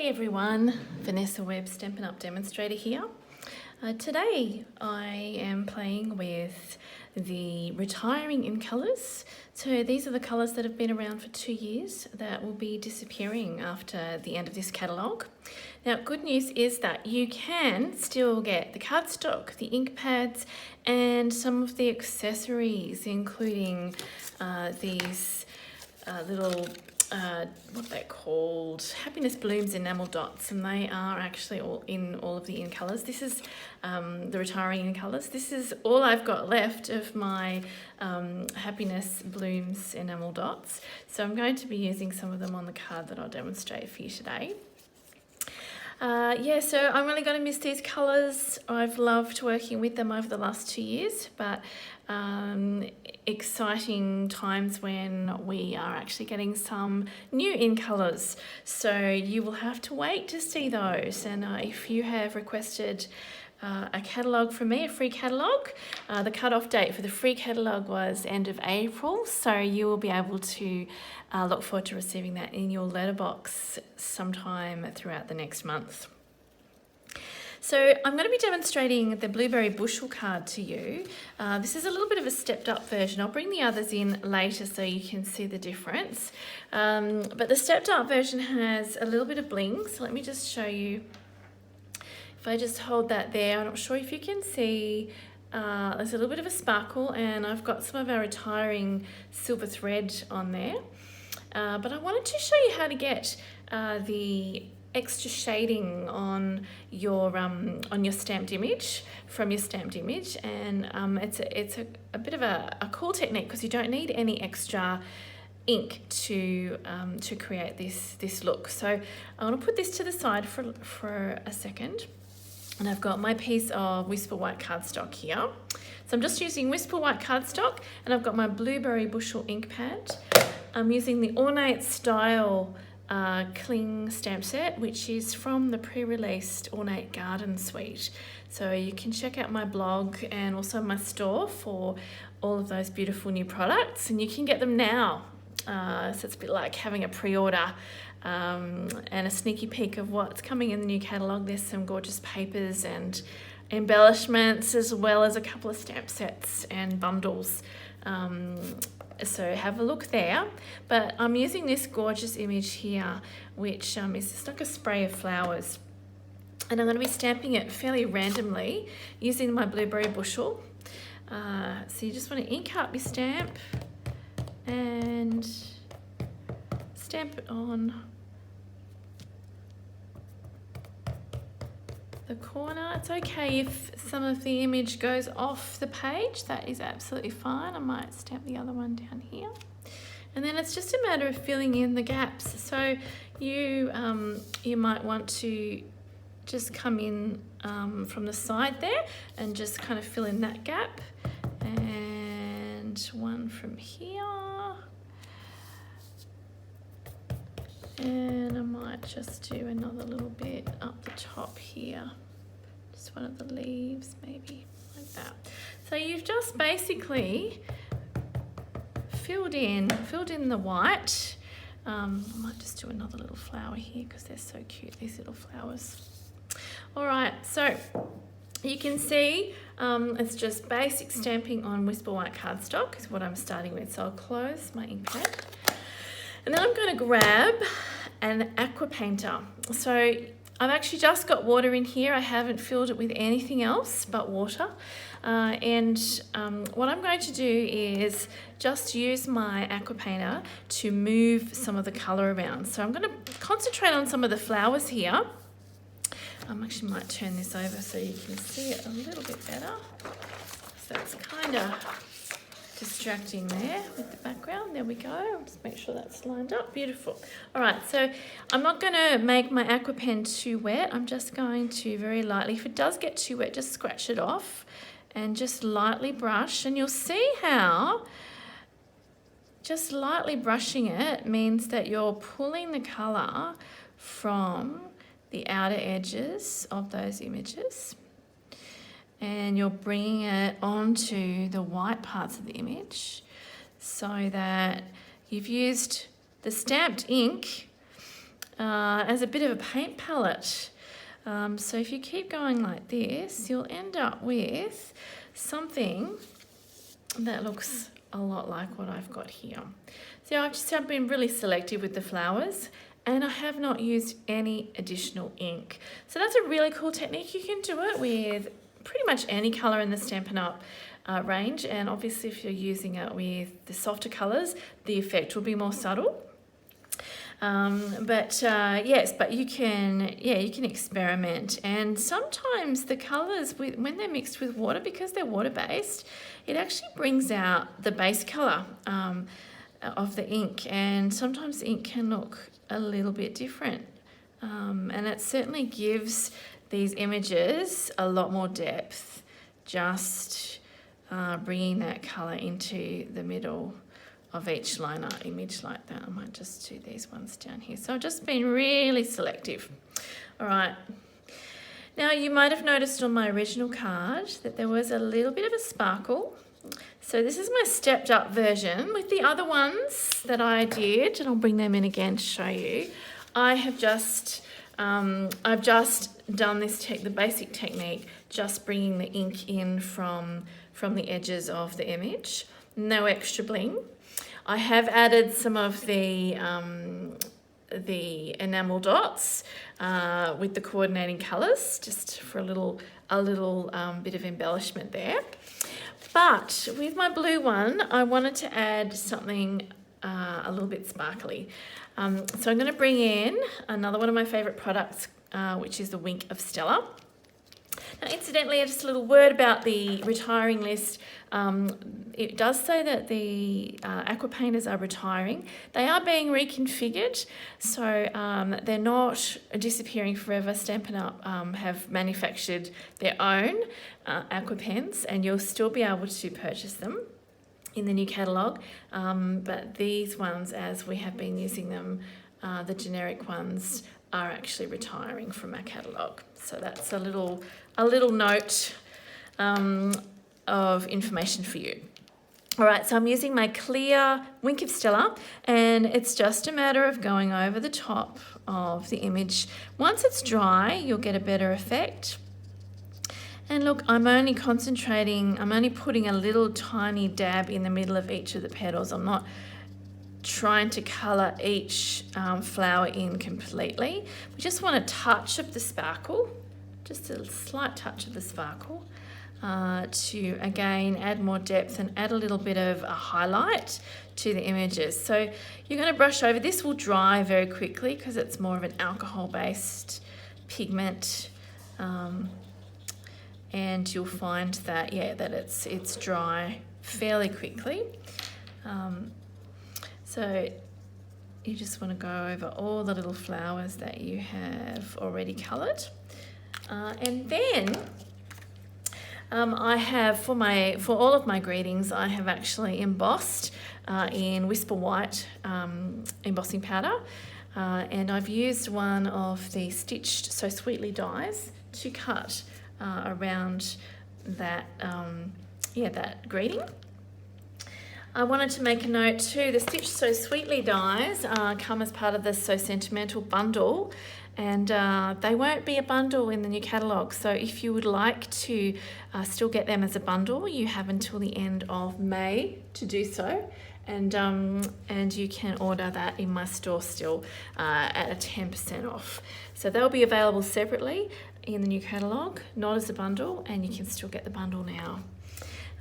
Hey everyone, Vanessa Webb Stampin' Up demonstrator here. Today I am playing with the retiring InColors. So these are the colours that have been around for 2 years that will be disappearing after the end of this catalogue. Now, good news is that you can still get the cardstock, the ink pads, and some of the accessories, including these little what they're called, Happiness Blooms enamel dots, and they are actually all of the InColors. This is the retiring InColors. This is all I've got left of my Happiness Blooms enamel dots, so I'm going to be using some of them on the card that I'll demonstrate for you today. So I'm really going to miss these colours. I've loved working with them over the last 2 years, but exciting times when we are actually getting some new InColors. So you will have to wait to see those. And if you have requested a catalogue from me, a free catalogue, the cut-off date for the free catalogue was end of April, so you will be able to look forward to receiving that in your letterbox sometime throughout the next month. So I'm going to be demonstrating the Blueberry Bushel card to you. This is a little bit of a stepped up version. I'll bring the others in later so you can see the difference. But the stepped up version has a little bit of bling, so let me just show you. If I just hold that there, I'm not sure if you can see, there's a little bit of a sparkle, and I've got some of our retiring silver thread on there. But I wanted to show you how to get the extra shading on your stamped image, from your stamped image, and it's a bit of a cool technique because you don't need any extra ink to create this look. So I want to put this to the side for a second. And I've got my piece of Whisper White cardstock here. So I'm just using Whisper White cardstock, and I've got my Blueberry Bushel ink pad. I'm using the Ornate Style Cling stamp set, which is from the pre-released Ornate Garden Suite. So you can check out my blog and also my store for all of those beautiful new products, and you can get them now. So it's a bit like having a pre-order and a sneaky peek of what's coming in the new catalogue. There's some gorgeous papers and embellishments, as well as a couple of stamp sets and bundles. So have a look there. But I'm using this gorgeous image here, which is just like a spray of flowers. And I'm going to be stamping it fairly randomly using my Blueberry Bushel. So you just want to ink up your stamp and stamp it on the corner. It's okay if some of the image goes off the page, that is absolutely fine. I might stamp the other one down here. And then it's just a matter of filling in the gaps. So you might want to just come in from the side there and just kind of fill in that gap. And one from here. And I might just do another little bit up the top here. Just one of the leaves, maybe, like that. So you've just basically filled in the white. I might just do another little flower here because they're so cute, these little flowers. All right, so you can see it's just basic stamping on Whisper White cardstock is what I'm starting with. So I'll close my ink pad. And then I'm going to grab an aqua painter. So I've actually just got water in here. I haven't filled it with anything else but water. What I'm going to do is just use my aqua painter to move some of the colour around. So I'm going to concentrate on some of the flowers here. I actually might turn this over so you can see it a little bit better. So it's kind of distracting there with the background. There we go. I'll just make sure that's lined up. Beautiful. All right, so I'm not going to make my aqua pen too wet. I'm just going to very lightly, if it does get too wet, just scratch it off and just lightly brush. And you'll see how just lightly brushing it means that you're pulling the colour from the outer edges of those images, and you're bringing it onto the white parts of the image so that you've used the stamped ink as a bit of a paint palette. So if you keep going like this, you'll end up with something that looks a lot like what I've got here. So I've been really selective with the flowers, and I have not used any additional ink. So that's a really cool technique. You can do it with pretty much any colour in the Stampin' Up! Range, and obviously if you're using it with the softer colours, the effect will be more subtle. Yes, but you can experiment, and sometimes the colours, when they're mixed with water, because they're water-based, it actually brings out the base colour of the ink, and sometimes the ink can look a little bit different, and it certainly gives these images a lot more depth, just bringing that colour into the middle of each liner image like that. I might just do these ones down here. So I've just been really selective. All right. Now you might have noticed on my original card that there was a little bit of a sparkle. So this is my stepped up version. With the other ones that I did, and I'll bring them in again to show you, I've just done this the basic technique, just bringing the ink in from the edges of the image. No extra bling. I have added some of the enamel dots with the coordinating colours, just for a little bit of embellishment there. But with my blue one, I wanted to add something a little bit sparkly. So I'm going to bring in another one of my favourite products, which is the Wink of Stella. Now, incidentally, just a little word about the retiring list. It does say that the aqua painters are retiring. They are being reconfigured, so they're not disappearing forever. Stampin' Up! Have manufactured their own aqua pens, and you'll still be able to purchase them in the new catalogue. But these ones, as we have been using them, the generic ones, are actually retiring from our catalogue. So that's a little note of information for you. All right, so I'm using my clear Wink of Stella, and it's just a matter of going over the top of the image. Once it's dry, you'll get a better effect. And look, I'm only putting a little tiny dab in the middle of each of the petals. I'm not trying to colour each flower in completely. We just want a touch of the sparkle, just a slight touch of the sparkle, to again add more depth and add a little bit of a highlight to the images. So you're going to brush over. This will dry very quickly because it's more of an alcohol-based pigment, and you'll find that that it's dry fairly quickly. So you just want to go over all the little flowers that you have already coloured. And then I have, for all of my greetings, I have actually embossed in Whisper White embossing powder. And I've used one of the Stitched So Sweetly dies to cut around that, that greeting. I wanted to make a note too, the Stitched So Sweetly dies come as part of the So Sentimental bundle, and they won't be a bundle in the new catalogue. So if you would like to still get them as a bundle, you have until the end of May to do so, and you can order that in my store still at a 10% off. So they'll be available separately in the new catalogue, not as a bundle, and you can still get the bundle now.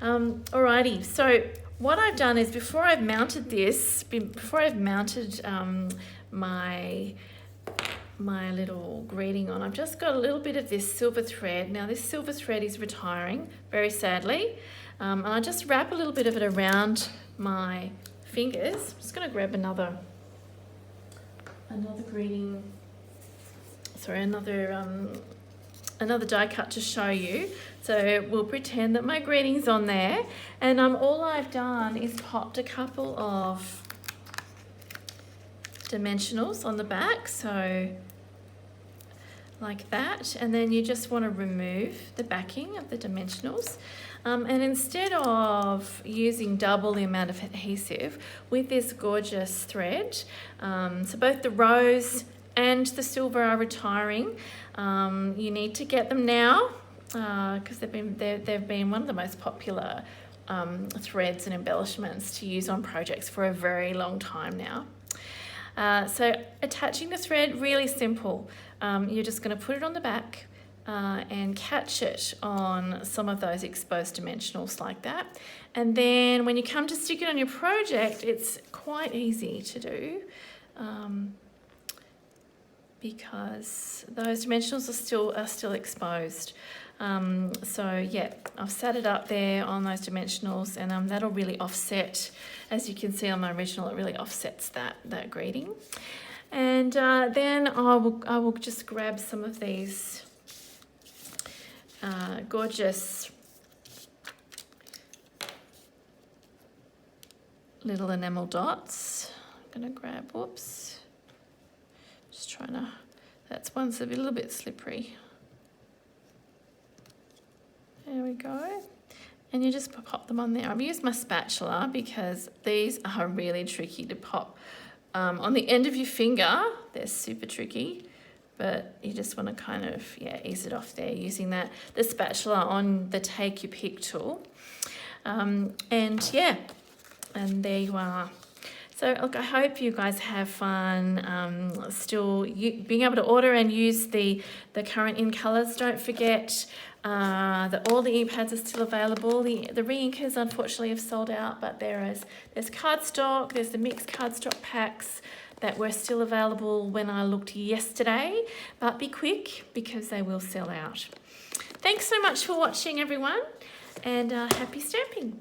Alrighty, so what I've done is before I've mounted my little greeting on, I've just got a little bit of this silver thread. Now this silver thread is retiring, very sadly, and I just wrap a little bit of it around my fingers. I'm just going to grab another greeting, another die cut to show you. So we'll pretend that my greeting's on there, and all I've done is popped a couple of dimensionals on the back, so like that, and then you just want to remove the backing of the dimensionals, and instead of using double the amount of adhesive with this gorgeous thread, so both the rose and the silver are retiring. You need to get them now because they've been one of the most popular threads and embellishments to use on projects for a very long time now. So attaching the thread, really simple. You're just going to put it on the back and catch it on some of those exposed dimensionals like that. And then when you come to stick it on your project, it's quite easy to do because those dimensionals are still exposed. So yeah, I've sat it up there on those dimensionals, and that'll really offset, as you can see on my original, it really offsets that greeting. And then I will just grab some of these gorgeous little enamel dots. I'm gonna grab, whoops, just trying to, that's one's a little bit slippery. There we go. And you just pop them on there. I've used my spatula because these are really tricky to pop on the end of your finger. They're super tricky, but you just want to kind of, ease it off there using the spatula on the Take Your Pick tool. And there you are. So look, I hope you guys have fun still being able to order and use the current InColors. Don't forget that all the ink pads are still available. The re-inkers unfortunately have sold out, but there's cardstock, there's the mixed cardstock packs that were still available when I looked yesterday, but be quick because they will sell out. Thanks so much for watching, everyone, and happy stamping.